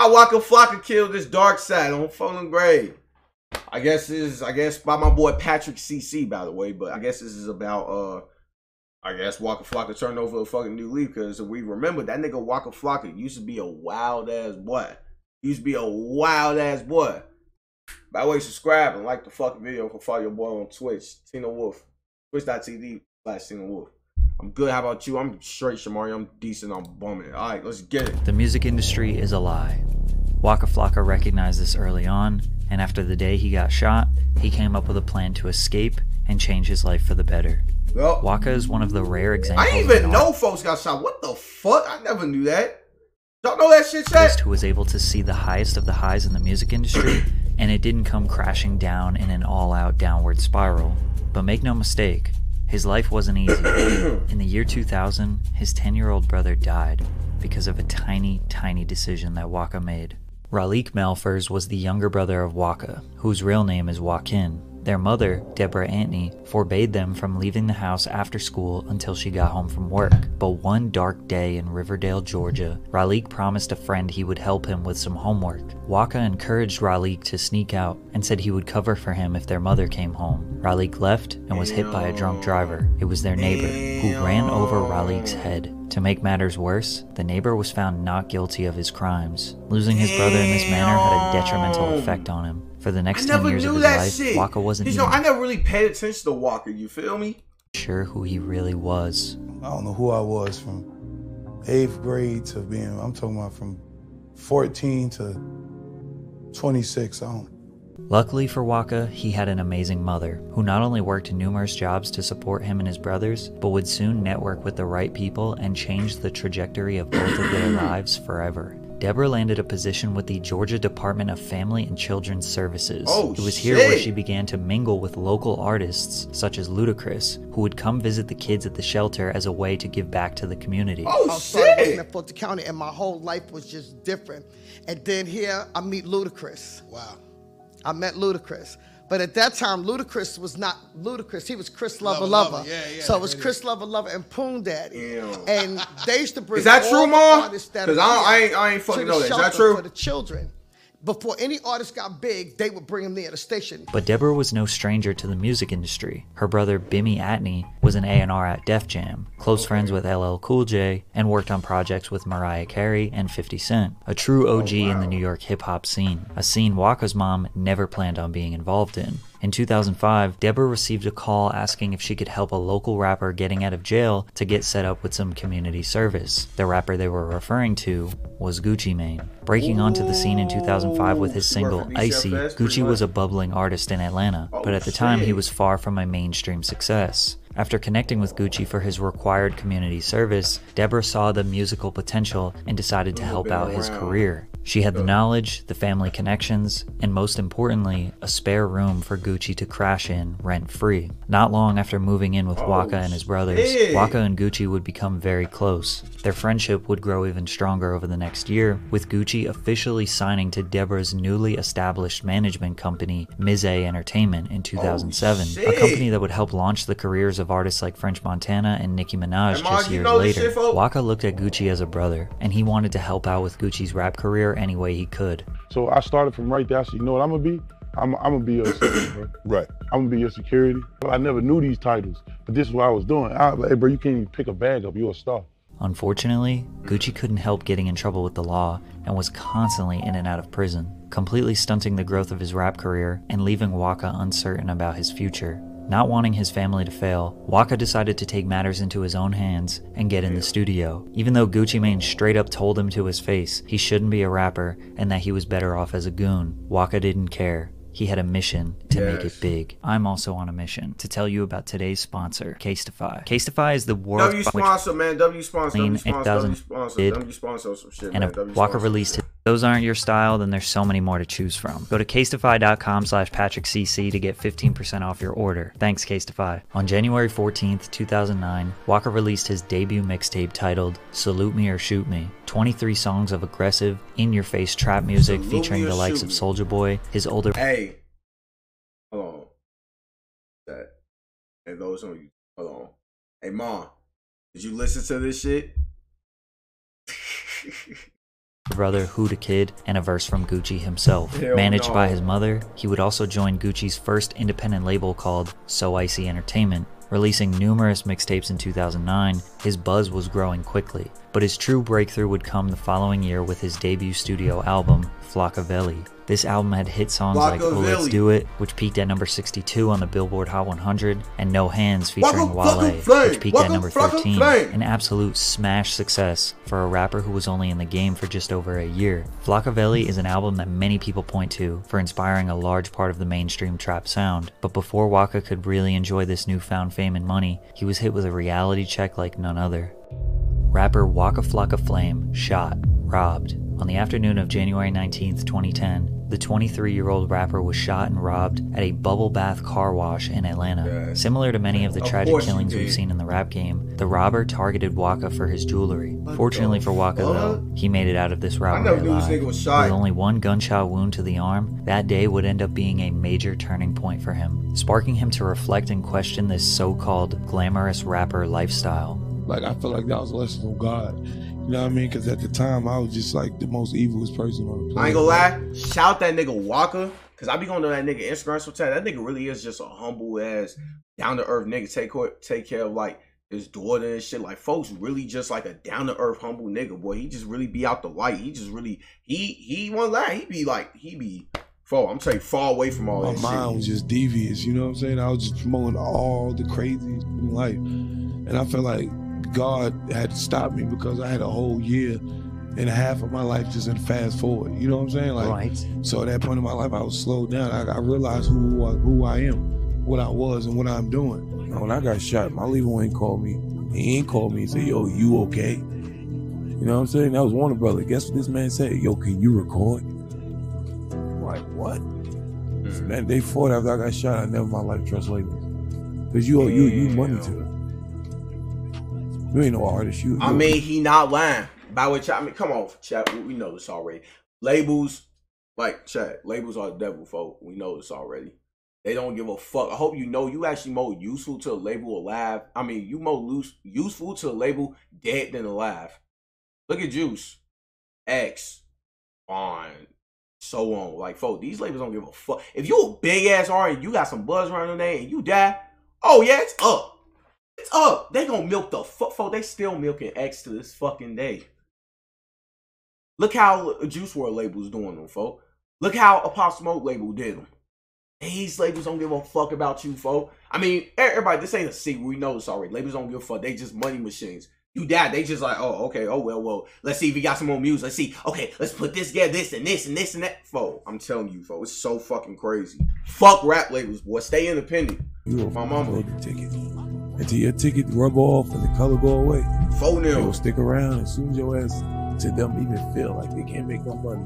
Waka Flocka killed this dark side on Fallen Grave. I guess by my boy Patrick CC, by the way, but I guess this is about I guess Waka Flocka turned over a fucking new leaf, because we remember that nigga Waka Flocka used to be a wild ass boy. By the way, subscribe and like the fucking video for follow your boy on Twitch, Tynowolf, twitch.tv/Tynowolf. I'm good. How about you? I'm straight, Shamari. I'm decent. I'm bumming. All right, let's get it. The music industry is a lie. Waka Flocka recognized this early on, and after the day he got shot, he came up with a plan to escape and change his life for the better. Well, Waka is one of the rare examples. I didn't even know folks got shot. What the fuck? I never knew that. Don't know that shit, chat? Who was able to see the highest of the highs in the music industry, and it didn't come crashing down in an all-out downward spiral. But make no mistake, his life wasn't easy. In the year 2000, his 10-year-old brother died because of a tiny, tiny decision that Waka made. Raleigh Malfers was the younger brother of Waka, whose real name is Joaquin. Their mother, Deborah Antony, forbade them from leaving the house after school until she got home from work. But one dark day in Riverdale, Georgia, Raleigh promised a friend he would help him with some homework. Waka encouraged Raleigh to sneak out and said he would cover for him if their mother came home. Raleigh left and was hit by a drunk driver. It was their neighbor, who ran over Raleigh's head. To make matters worse, the neighbor was found not guilty of his crimes. Losing his brother in this manner had a detrimental effect on him. For the next 10 years of his life, Waka wasn't even I never really paid attention to Waka, you feel me? Sure who he really was. I don't know who I was from 8th grade to being, I'm talking about from 14 to 26, Luckily for Waka, he had an amazing mother, who not only worked numerous jobs to support him and his brothers, but would soon network with the right people and change the trajectory of both of their lives forever. Deborah landed a position with the Georgia Department of Family and Children's Services. Oh, it was here where she began to mingle with local artists, such as Ludacris, who would come visit the kids at the shelter as a way to give back to the community. I started working at Fulton County, and my whole life was just different. And then here, I meet Ludacris. Wow. I met Ludacris. But at that time, Ludacris was not Ludacris. He was Chris Lover. Yeah, so it was Chris Lover and Poon Daddy. Ew. And they used to bring Is that true, Mom? Because I ain't fucking know that. Is that true? For the children. Before any artist got big, they would bring him there at the station. But Deborah was no stranger to the music industry. Her brother Bimmy Atney was an A&R at Def Jam, close friends with LL Cool J, and worked on projects with Mariah Carey and 50 Cent, a true OG in the New York hip-hop scene, a scene Waka's mom never planned on being involved in. In 2005, Deborah received a call asking if she could help a local rapper getting out of jail to get set up with some community service. The rapper they were referring to was Gucci Mane. Breaking onto the scene in 2005 with his single Icy, Gucci was a bubbling artist in Atlanta, but at the time he was far from a mainstream success. After connecting with Gucci for his required community service, Deborah saw the musical potential and decided to help out his career. She had the knowledge, the family connections, and most importantly, a spare room for Gucci to crash in rent-free. Not long after moving in with Waka and his brothers, Waka and Gucci would become very close. Their friendship would grow even stronger over the next year, with Gucci officially signing to Deborah's newly established management company, Mize Entertainment, in 2007, a company that would help launch the careers of artists like French Montana and Nicki Minaj just years later. Waka looked at Gucci as a brother, and he wanted to help out with Gucci's rap career any way he could. So I started from right there. I said, you know what I'm gonna be? I'm gonna be your security, bro. Right. I'm gonna be your security. I never knew these titles, but this is what I was doing. I was like, hey, bro, you can't even pick a bag up. You're a star. Unfortunately, Gucci couldn't help getting in trouble with the law and was constantly in and out of prison, completely stunting the growth of his rap career and leaving Waka uncertain about his future. Not wanting his family to fail, Waka decided to take matters into his own hands and get in the studio. Even though Gucci Mane straight up told him to his face he shouldn't be a rapper and that he was better off as a goon, Waka didn't care. He had a mission to make it big. I'm also on a mission to tell you about today's sponsor, Casetify. Casetify is the world's W sponsor, man. W sponsor some shit, and if Waka released it, those aren't your style, then there's so many more to choose from. Go to casetify.com/PatrickCC to get 15% off your order. Thanks, Casetify. On January 14th, 2009, Waka released his debut mixtape titled Salute Me or Shoot Me. 23 songs of aggressive, in-your-face trap music featuring the likes of Soulja Boy, his older... Hey, hold on. That. Hey, those on you. Hold on. Hey, Mom, did you listen to this shit? brother, Who the Kid, and a verse from Gucci himself. Hell Managed no. by his mother, he would also join Gucci's first independent label called So Icy Entertainment. Releasing numerous mixtapes in 2009, his buzz was growing quickly, but his true breakthrough would come the following year with his debut studio album, Flocka. This album had hit songs like Oh Let's Do It, which peaked at number 62 on the Billboard Hot 100, and No Hands featuring Wale, which peaked at number 13, an absolute smash success for a rapper who was only in the game for just over a year. Flocka is an album that many people point to for inspiring a large part of the mainstream trap sound, but before Waka could really enjoy this newfound fame and money, he was hit with a reality check like none other. Rapper Waka Flocka Flame shot, robbed. On the afternoon of January 19th, 2010, the 23-year-old rapper was shot and robbed at a bubble bath car wash in Atlanta. Similar to many of the tragic killings we've seen in the rap game, the robber targeted Waka for his jewelry. Fortunately for Waka though, he made it out of this robbery alive. With only one gunshot wound to the arm, that day would end up being a major turning point for him, sparking him to reflect and question this so-called glamorous rapper lifestyle. Like, I feel like that was a lesson from God. You know what I mean? Because at the time, I was just like the most evilest person on the planet. I ain't gonna lie. Shout that nigga Waka. Because I be going to that nigga Instagram sometimes. That nigga really is just a humble ass, down to earth nigga. Take care of like his daughter and shit. Like, folks really just like a down to earth, humble nigga, boy. He just really be out the light. He just really, he won't lie. He be far, I'm saying far away from all that shit. My mind was just devious, you know what I'm saying? I was just promoting all the crazy in life. And I felt like God had to stop me because I had a whole year and a half of my life just in fast forward. You know what I'm saying? Like, right. So at that point in my life, I was slowed down. I realized who I am, what I was, and what I'm doing. When I got shot, my leader ain't called me. He ain't called me and said, "Yo, you okay?" You know what I'm saying? That was Warner Brother. Guess what this man said? "Yo, can you record?" I'm like, what? So that day forward after I got shot, I never in my life trust labels. Because you money to them. You ain't no artist. I mean, he not lying. By which I mean, come on, chat. We know this already. Labels, like chat. Labels are the devil, folk. We know this already. They don't give a fuck. I hope you know you actually more useful to a label alive. I mean, you more useful to a label dead than alive. Look at Juice, X, Fine, so on. Like, folk, these labels don't give a fuck. If you a big ass artist, you got some buzz around your name, and you die. Oh yeah, it's up. It's up. They gonna milk the fuck. Folk, they still milking X to this fucking day. Look how Juice WRLD label's doing them, folk. Look how a Pop Smoke label did them. These labels don't give a fuck about you, folk. I mean, everybody, this ain't a secret. We know this already. Labels don't give a fuck. They just money machines. You die, they just like, oh, okay, oh, well, let's see if we got some more music. Let's see, okay, let's put this together, this and this and this and that. Folk, I'm telling you, folk, it's so fucking crazy. Fuck rap labels, boy. Stay independent. You my mama. The ticket. Until your ticket rub off and the color go away. Phone them. They will stick around as soon as your ass to them even feel like they can't make no money.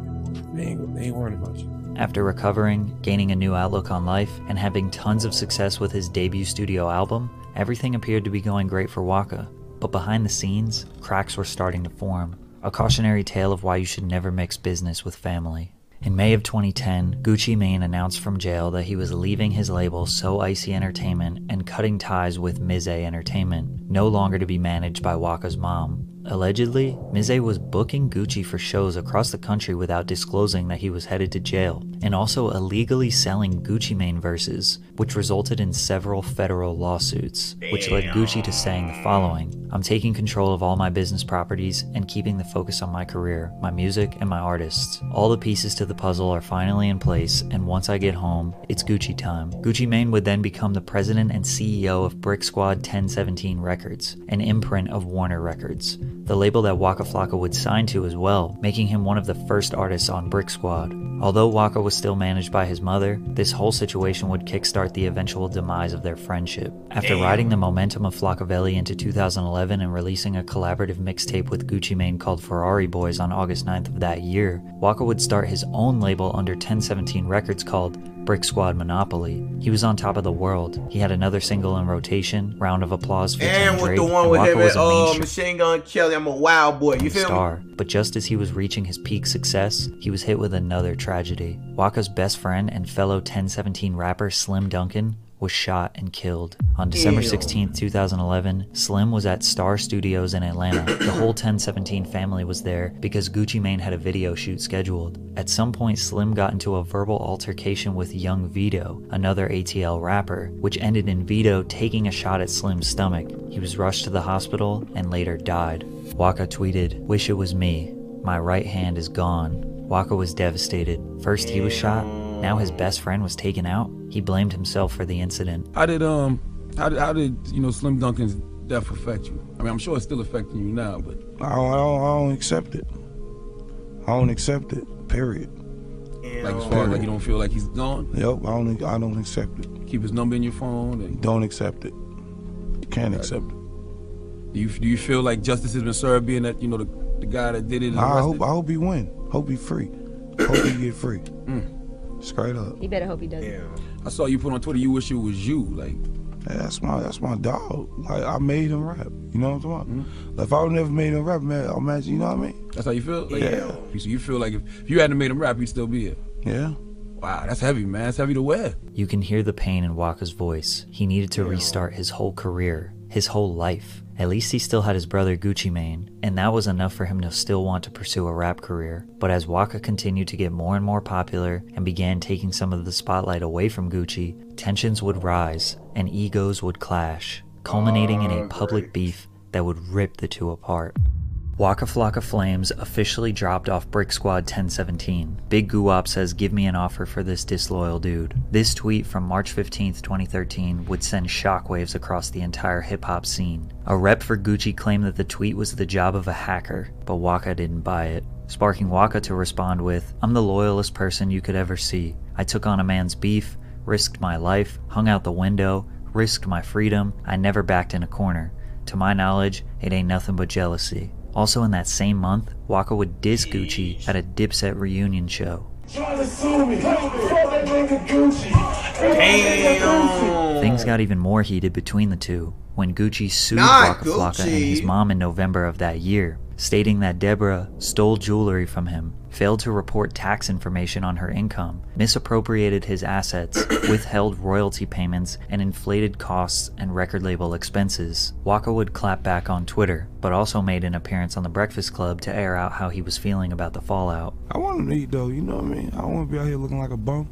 They ain't worrying about you. After recovering, gaining a new outlook on life, and having tons of success with his debut studio album, everything appeared to be going great for Waka. But behind the scenes, cracks were starting to form. A cautionary tale of why you should never mix business with family. In May of 2010, Gucci Mane announced from jail that he was leaving his label So Icy Entertainment and cutting ties with Mize Entertainment, no longer to be managed by Waka's mom. Allegedly, Mize was booking Gucci for shows across the country without disclosing that he was headed to jail, and also illegally selling Gucci Mane verses, which resulted in several federal lawsuits, which led Gucci to saying the following: "I'm taking control of all my business properties and keeping the focus on my career, my music, and my artists. All the pieces to the puzzle are finally in place, and once I get home, it's Gucci time." Gucci Mane would then become the president and CEO of Brick Squad 1017 Records, an imprint of Warner Records, the label that Waka Flocka would sign to as well, making him one of the first artists on Brick Squad. Although Waka was still managed by his mother, this whole situation would kickstart the eventual demise of their friendship. After riding the momentum of Flocka into 2011 and releasing a collaborative mixtape with Gucci Mane called Ferrari Boys on August 9th of that year, Waka would start his own label under 1017 Records called Brick Squad Monopoly. He was on top of the world. He had another single in rotation, Round of Applause featuring Drake, and the one with Waka him was and Machine Gun Kelly. I'm a wild boy. You feel star. me? But just as he was reaching his peak success, he was hit with another tragedy. Waka's best friend and fellow 1017 rapper Slim Duncan was shot and killed. On December 16, 2011, Slim was at Star Studios in Atlanta. The whole 1017 family was there because Gucci Mane had a video shoot scheduled. At some point, Slim got into a verbal altercation with Young Vito, another ATL rapper, which ended in Vito taking a shot at Slim's stomach. He was rushed to the hospital and later died. Waka tweeted, "Wish it was me. My right hand is gone." Waka was devastated. First he was shot, now his best friend was taken out. He blamed himself for the incident. How did Slim Duncan's death affect you? I mean, I'm sure it's still affecting you now, but I don't accept it. I don't accept it. Period. like as far as like you don't feel like he's gone. Yep, I don't accept it. Keep his number in your phone. And don't accept it. Can't accept it. Do you feel like justice has been served, being that the guy that did it? I hope he win. Hope he free. Hope he get free. Straight up. You better hope he doesn't. Yeah. I saw you put on Twitter, you wish it was you. Like, yeah, that's my dog. Like, I made him rap. You know what I'm talking about? Like, if I would never made him rap, man, imagine, you know what I mean? That's how you feel? Like, yeah. So you feel like if you hadn't made him rap, he'd still be here? Yeah. Wow, that's heavy, man. That's heavy to wear. You can hear the pain in Waka's voice. He needed to restart his whole career, his whole life. At least he still had his brother Gucci Mane, and that was enough for him to still want to pursue a rap career. But as Waka continued to get more and more popular and began taking some of the spotlight away from Gucci, tensions would rise and egos would clash, culminating in a public beef that would rip the two apart. Waka Flocka Flames officially dropped off Brick Squad 1017. Big Guwop says, "Give me an offer for this disloyal dude." This tweet from March 15th, 2013 would send shockwaves across the entire hip-hop scene. A rep for Gucci claimed that the tweet was the job of a hacker, but Waka didn't buy it, sparking Waka to respond with, "I'm the loyalest person you could ever see. I took on a man's beef, risked my life, hung out the window, risked my freedom. I never backed in a corner. To my knowledge, it ain't nothing but jealousy." Also in that same month, Waka would diss Gucci at a Dipset reunion show. Things got even more heated between the two when Gucci sued Waka Flocka and his mom in November of that year, stating that Deborah stole jewelry from him, failed to report tax information on her income, misappropriated his assets, withheld royalty payments, and inflated costs and record label expenses. Waka would clap back on Twitter, but also made an appearance on The Breakfast Club to air out how he was feeling about the fallout. I want him to eat though, you know what I mean? I don't want to be out here looking like a bum.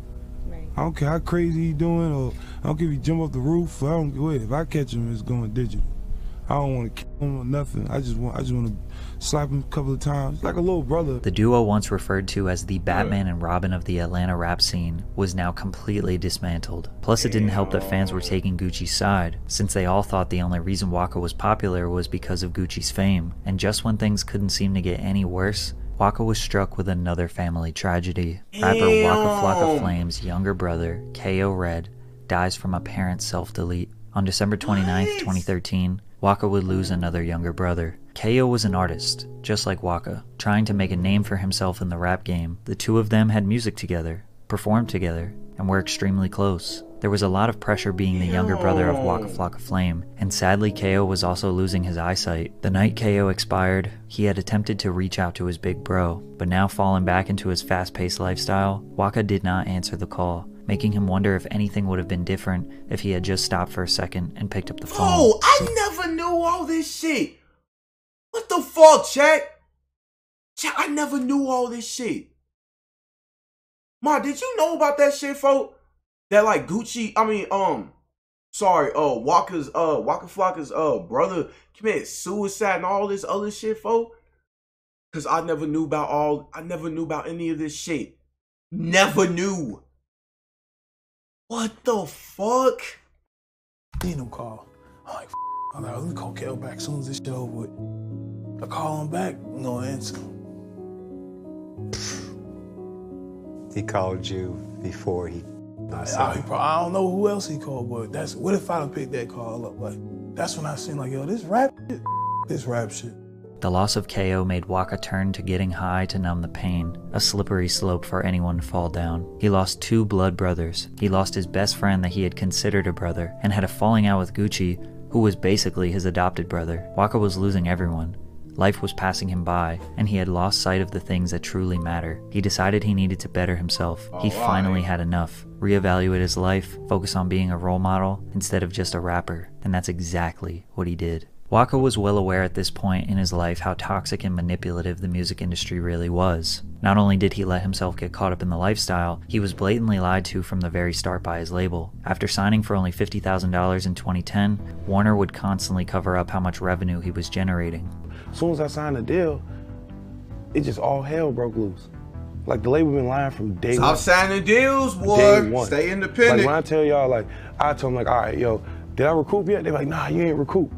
Right. I don't care how crazy he doing, or I don't care if he jump off the roof. I don't care. If I catch him, it's going digital. I don't want to kill him or nothing. I just want to slap him a couple of times, like a little brother. The duo, once referred to as the Batman and Robin of the Atlanta rap scene, was now completely dismantled. Plus, it didn't help that fans were taking Gucci's side, since they all thought the only reason Waka was popular was because of Gucci's fame. And just when things couldn't seem to get any worse, Waka was struck with another family tragedy. Rapper Waka Flocka Flame's younger brother, K.O. Red, dies from apparent self-delete. On December 29th, 2013, Waka would lose another younger brother. K.O. was an artist, just like Waka, trying to make a name for himself in the rap game. The two of them had music together, performed together, and were extremely close. There was a lot of pressure being the younger brother of Waka Flocka Flame, and sadly K.O. was also losing his eyesight. The night K.O. expired, he had attempted to reach out to his big bro, but now fallen back into his fast-paced lifestyle, Waka did not answer the call, making him wonder if anything would have been different if he had just stopped for a second and picked up the phone. Oh, I never knew all this shit. What the fuck, Chat? Chat, I never knew all this shit. Ma, did you know about that shit, folk? That like Gucci, Waka Flocka's brother committed suicide and all this other shit, folk? Cause I never knew about any of this shit. Never knew. What the fuck? Need him call. I'm like, I'm like, let me call Kel back as soon as this shit over with. I call him back, I'm gonna answer. He called you before he... I don't know who else he called, but that's what if I done picked that call up? Like, that's when I seen like, yo, this rap shit. The loss of K.O. made Waka turn to getting high to numb the pain, a slippery slope for anyone to fall down. He lost two blood brothers. He lost his best friend that he had considered a brother, and had a falling out with Gucci, who was basically his adopted brother. Waka was losing everyone. Life was passing him by, and he had lost sight of the things that truly matter. He decided he needed to better himself. He finally had enough. Reevaluate his life, focus on being a role model instead of just a rapper, and that's exactly what he did. Waka was well aware at this point in his life how toxic and manipulative the music industry really was. Not only did he let himself get caught up in the lifestyle, he was blatantly lied to from the very start by his label. After signing for only $50,000 in 2010, Warner would constantly cover up how much revenue he was generating. As soon as I signed the deal, it just all hell broke loose. Like the label been lying from day one. Stop signing deals, boy. Day one. Stay independent. Like when I tell y'all, like, I told them, like, all right, yo, did I recoup yet? They're like, nah, you ain't recoup.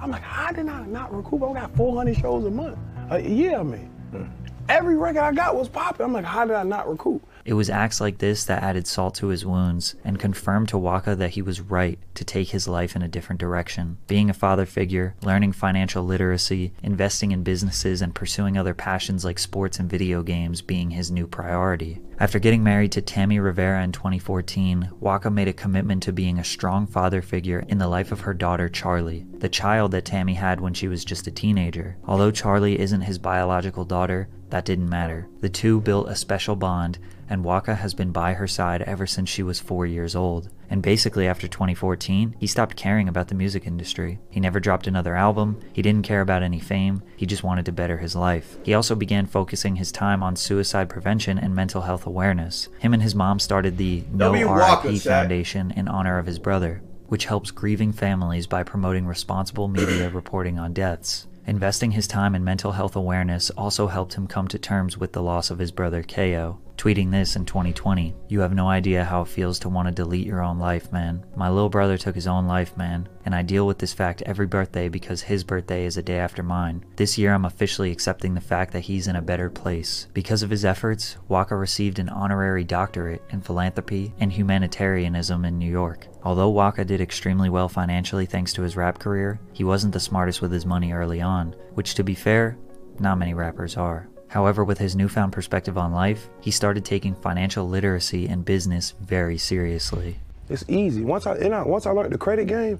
I'm like, how did I not recoup? I got 400 shows a month. Yeah, man. Every record I got was popping. I'm like, how did I not recoup? It was acts like this that added salt to his wounds and confirmed to Waka that he was right to take his life in a different direction. Being a father figure, learning financial literacy, investing in businesses, and pursuing other passions like sports and video games being his new priority. After getting married to Tammy Rivera in 2014, Waka made a commitment to being a strong father figure in the life of her daughter Charlie, the child that Tammy had when she was just a teenager. Although Charlie isn't his biological daughter, that didn't matter. The two built a special bond, and Waka has been by her side ever since she was 4 years old. And basically after 2014, he stopped caring about the music industry. He never dropped another album, he didn't care about any fame, he just wanted to better his life. He also began focusing his time on suicide prevention and mental health awareness. Him and his mom started the No RIP Foundation in honor of his brother, which helps grieving families by promoting responsible media reporting on deaths. Investing his time in mental health awareness also helped him come to terms with the loss of his brother Ko, tweeting this in 2020, "You have no idea how it feels to want to delete your own life, man. My little brother took his own life, man, and I deal with this fact every birthday because his birthday is a day after mine. This year I'm officially accepting the fact that he's in a better place." Because of his efforts, Waka received an honorary doctorate in philanthropy and humanitarianism in New York. Although Waka did extremely well financially thanks to his rap career, he wasn't the smartest with his money early on, which to be fair, not many rappers are. However, with his newfound perspective on life, he started taking financial literacy and business very seriously. It's easy. Once I learned the credit game,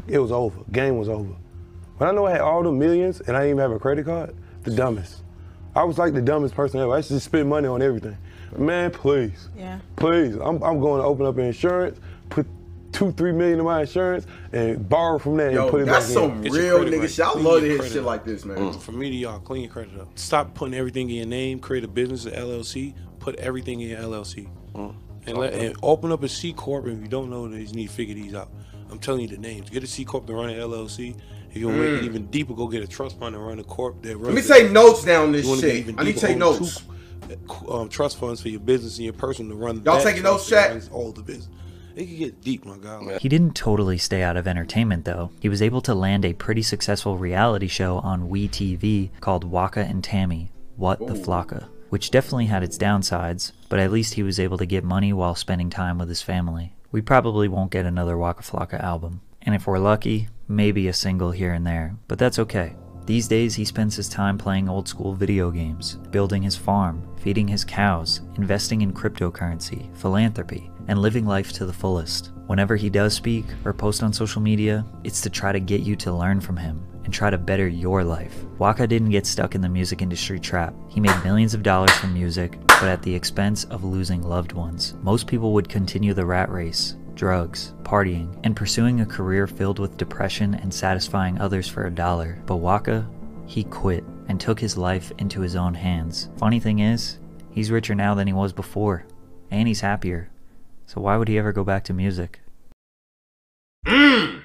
it was over. Game was over. When I know I had all the millions and I didn't even have a credit card, the dumbest. I was like the dumbest person ever. I used to just spend money on everything. Man, please. Yeah. Please. I'm going to open up an insurance, put 2-3 million in my insurance and borrow from that and put it back in. That's some real nigga shit. I love to hear shit like this, man. For me to y'all, clean your credit up. Stop putting everything in your name, create a business, an LLC, put everything in your LLC. And open up a C Corp, and if you don't know this, you need to figure these out. I'm telling you the names. Get a C Corp to run an LLC. If you want to make it even deeper, go get a trust fund and run a corp that runs. Let me take notes down this shit. I need to take notes. Trust funds for your business and your personal to run. Y'all taking notes, chat? All the business. It can get deep, my guy. He didn't totally stay out of entertainment, though. He was able to land a pretty successful reality show on WeTV called Waka and Tammy, What the Flocka, which definitely had its downsides, but at least he was able to get money while spending time with his family. We probably won't get another Waka Flocka album, and if we're lucky, maybe a single here and there, but that's okay. These days, he spends his time playing old school video games, building his farm, feeding his cows, investing in cryptocurrency, philanthropy, and living life to the fullest. Whenever he does speak or post on social media, it's to try to get you to learn from him and try to better your life. Waka didn't get stuck in the music industry trap. He made millions of dollars from music, but at the expense of losing loved ones. Most people would continue the rat race, drugs, partying, and pursuing a career filled with depression and satisfying others for $1. But Waka, he quit and took his life into his own hands. Funny thing is, he's richer now than he was before, and he's happier. So why would he ever go back to music? Damn.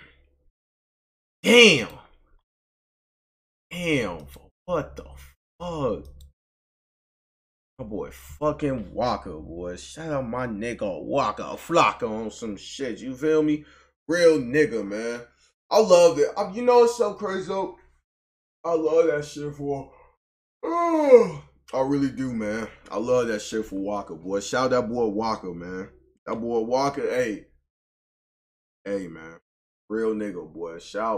Damn. What the fuck? My boy fucking Waka, boy. Shout out my nigga Waka Flocka on some shit. You feel me? Real nigga, man. I love it. You know it's so crazy though? I love that shit for... I really do, man. I love that shit for Waka, boy. Shout out that boy Waka, man. That boy Waka, hey. Hey, man. Real nigga, boy. Shout